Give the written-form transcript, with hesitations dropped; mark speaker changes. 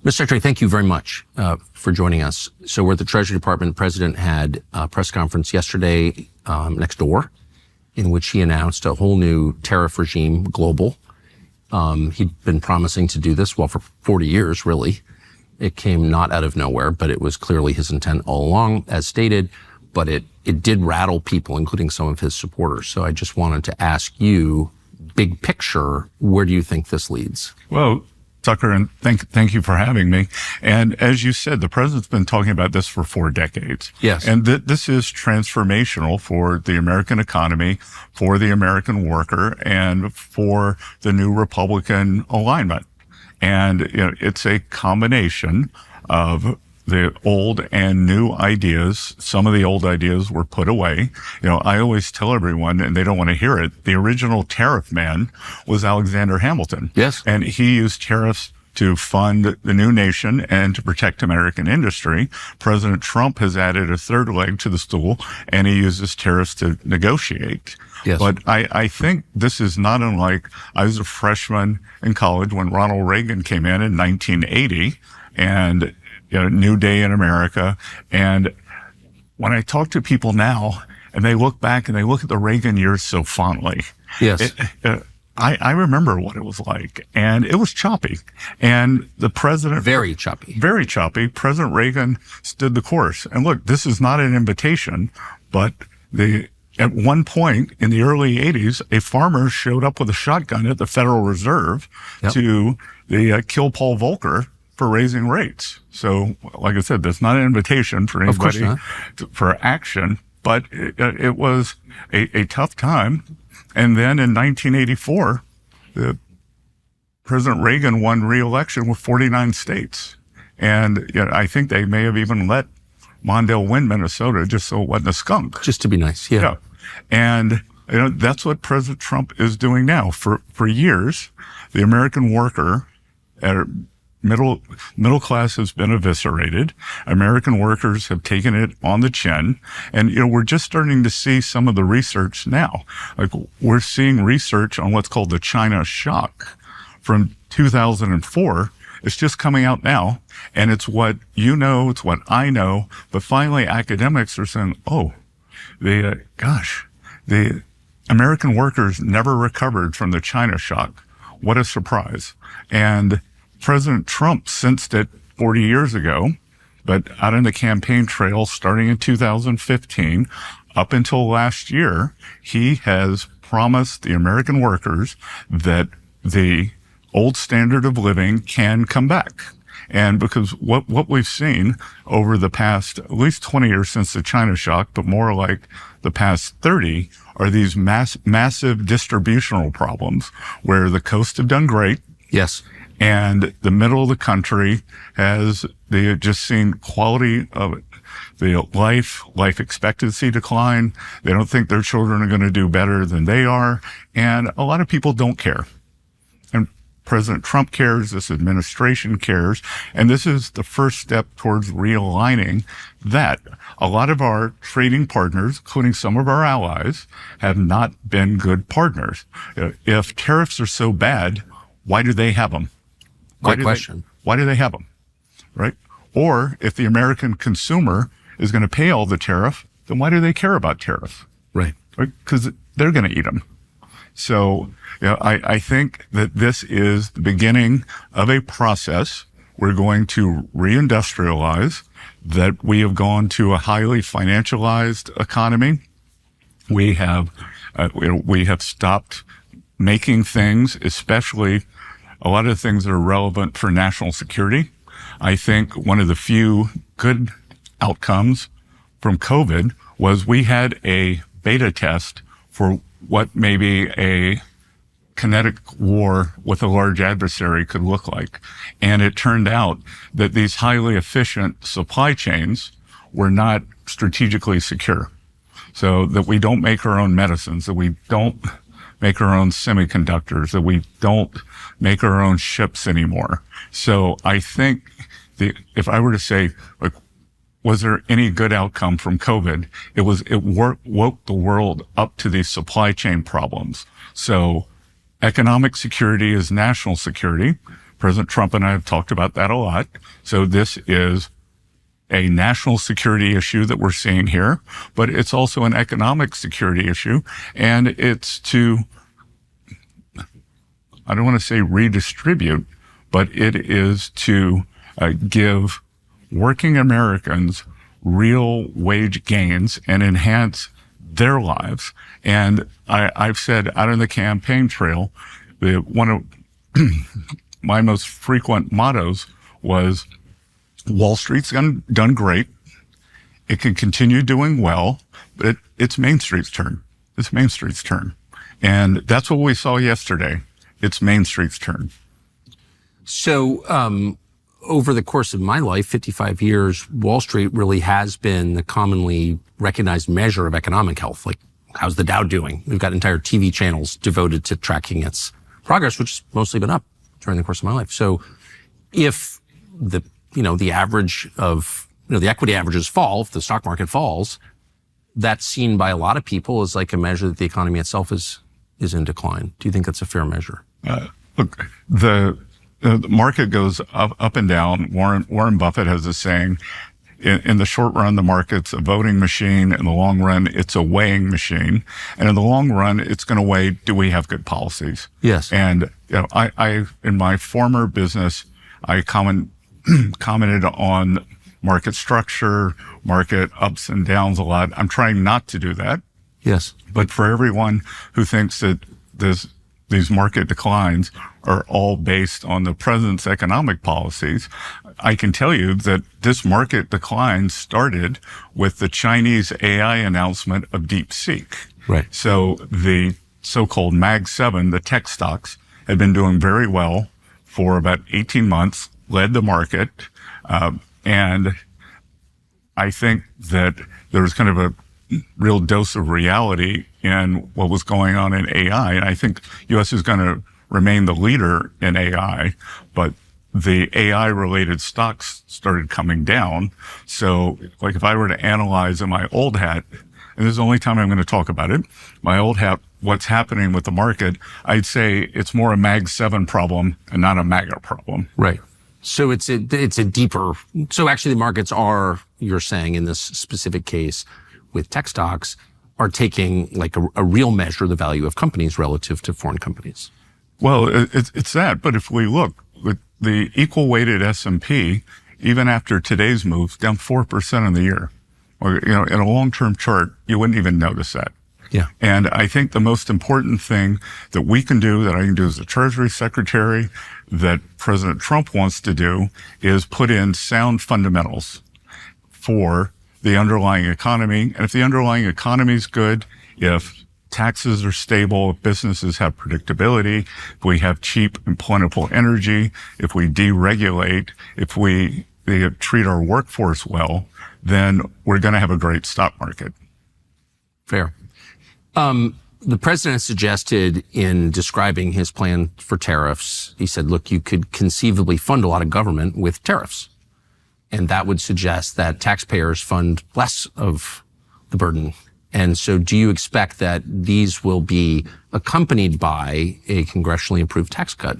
Speaker 1: Mr. Secretary, thank you very much for joining us. So we're at the Treasury Department. The President had a press conference yesterday next door in which he announced a whole new tariff regime, global. He'd been promising to do this, well, for 40 years, really. It came not out of nowhere, but it was clearly his intent all along, as stated. But it did rattle people, including some of his supporters. So I just wanted to ask you, big picture, where do you think this leads?
Speaker 2: Well, Tucker, and thank you for having me. And as you said, the president's been talking about this for 4 decades.
Speaker 1: Yes.
Speaker 2: And this is transformational for the American economy, for the American worker, and for the new Republican alignment. And it's a combination of the old and new ideas. Some of the old ideas were put away. I always tell everyone, and they don't want to hear it, the original tariff man was Alexander Hamilton.
Speaker 1: Yes.
Speaker 2: And he used tariffs to fund the new nation and to protect American industry. President Trump has added a third leg to the stool, and he uses tariffs to negotiate.
Speaker 1: Yes.
Speaker 2: But I think this is not unlike, I was a freshman in college when Ronald Reagan came in 1980, and new day in America. And when I talk to people now and they look back and they look at the Reagan years so fondly,
Speaker 1: yes,
Speaker 2: I remember what it was like, and it was choppy. And the president,
Speaker 1: very choppy.
Speaker 2: President Reagan stood the course. And look, this is not an invitation, but at one point in the early 80s, a farmer showed up with a shotgun at the Federal Reserve to kill Paul Volcker for raising rates. So, like I said, that's not an invitation for anybody for action, but it was a tough time. And then in 1984, President Reagan won re-election with 49 states. And I think they may have even let Mondale win Minnesota just so it wasn't a skunk.
Speaker 1: Just to be nice, yeah.
Speaker 2: And that's what President Trump is doing now. For years, the American worker middle class has been eviscerated. American workers have taken it on the chin. And, we're just starting to see some of the research now. Like, we're seeing research on what's called the China shock from 2004. It's just coming out now. And it's what it's what I know. But finally, academics are saying, the American workers never recovered from the China shock. What a surprise. And President Trump sensed it 40 years ago, but out on the campaign trail starting in 2015 up until last year, he has promised the American workers that the old standard of living can come back. And because what we've seen over the past at least 20 years since the China shock, but more like the past 30, are these massive distributional problems where the coasts have done great.
Speaker 1: Yes.
Speaker 2: And the middle of the country they have just seen quality of the life expectancy decline. They don't think their children are going to do better than they are. And a lot of people don't care. And President Trump cares. This administration cares. And this is the first step towards realigning that. A lot of our trading partners, including some of our allies, have not been good partners. If tariffs are so bad, why do they have them?
Speaker 1: Great question.
Speaker 2: Why do they have them, right? Or if the American consumer is going to pay all the tariff, then why do they care about tariff?
Speaker 1: Right.
Speaker 2: Because they're going to eat them. So, I think that this is the beginning of a process. We're going to reindustrialize, that we have gone to a highly financialized economy. We have stopped making things, especially a lot of things that are relevant for national security. I think one of the few good outcomes from COVID was we had a beta test for what maybe a kinetic war with a large adversary could look like. And it turned out that these highly efficient supply chains were not strategically secure. So that we don't make our own medicines, that we don't make our own semiconductors, that we don't make our own ships anymore. So I think if I were to say, like, was there any good outcome from COVID? It woke the world up to these supply chain problems. So economic security is national security. President Trump and I have talked about that a lot. So this is a national security issue that we're seeing here, but it's also an economic security issue. And it's to, I don't want to say redistribute, but it is to give working Americans real wage gains and enhance their lives. And I've said out on the campaign trail, one of my most frequent mottos was, Wall Street's done great. It can continue doing well, but it's Main Street's turn. It's Main Street's turn. And that's what we saw yesterday. It's Main Street's turn.
Speaker 1: So, over the course of my life, 55 years, Wall Street really has been the commonly recognized measure of economic health. Like, how's the Dow doing? We've got entire TV channels devoted to tracking its progress, which has mostly been up during the course of my life. So if the average of, the equity averages fall, if the stock market falls, that's seen by a lot of people as like a measure that the economy itself is in decline. Do you think that's a fair measure?
Speaker 2: Look, the market goes up and down. Warren Buffett has a saying, in the short run, the market's a voting machine. In the long run, it's a weighing machine. And in the long run, it's going to weigh, do we have good policies?
Speaker 1: Yes.
Speaker 2: And I in my former business, I commented on market structure, market ups and downs a lot. I'm trying not to do that.
Speaker 1: Yes.
Speaker 2: But for everyone who thinks that these market declines are all based on the president's economic policies, I can tell you that this market decline started with the Chinese AI announcement of DeepSeek.
Speaker 1: Right.
Speaker 2: So the so-called Mag 7, the tech stocks, had been doing very well for about 18 months, led the market. And I think that there was kind of a real dose of reality in what was going on in AI. And I think U.S. is going to remain the leader in AI, but the AI related stocks started coming down. So like if I were to analyze in my old hat, and this is the only time I'm going to talk about it, my old hat, what's happening with the market, I'd say it's more a Mag 7 problem and not a MAGA problem.
Speaker 1: Right. So it's a deeper, so actually the markets are, you're saying in this specific case with tech stocks, are taking like a real measure of the value of companies relative to foreign companies.
Speaker 2: Well, it's that. But if we look, the equal weighted S&P, even after today's move, down 4% in the year. Or, in a long-term chart, you wouldn't even notice that.
Speaker 1: Yeah.
Speaker 2: And I think the most important thing that we can do, that I can do as the Treasury Secretary, that President Trump wants to do, is put in sound fundamentals for the underlying economy. And if the underlying economy is good, if taxes are stable, if businesses have predictability, if we have cheap and plentiful energy, if we deregulate, if we treat our workforce well, then we're going to have a great stock market.
Speaker 1: Fair. The president suggested in describing his plan for tariffs, he said, look, you could conceivably fund a lot of government with tariffs. And that would suggest that taxpayers fund less of the burden. And so do you expect that these will be accompanied by a congressionally approved tax cut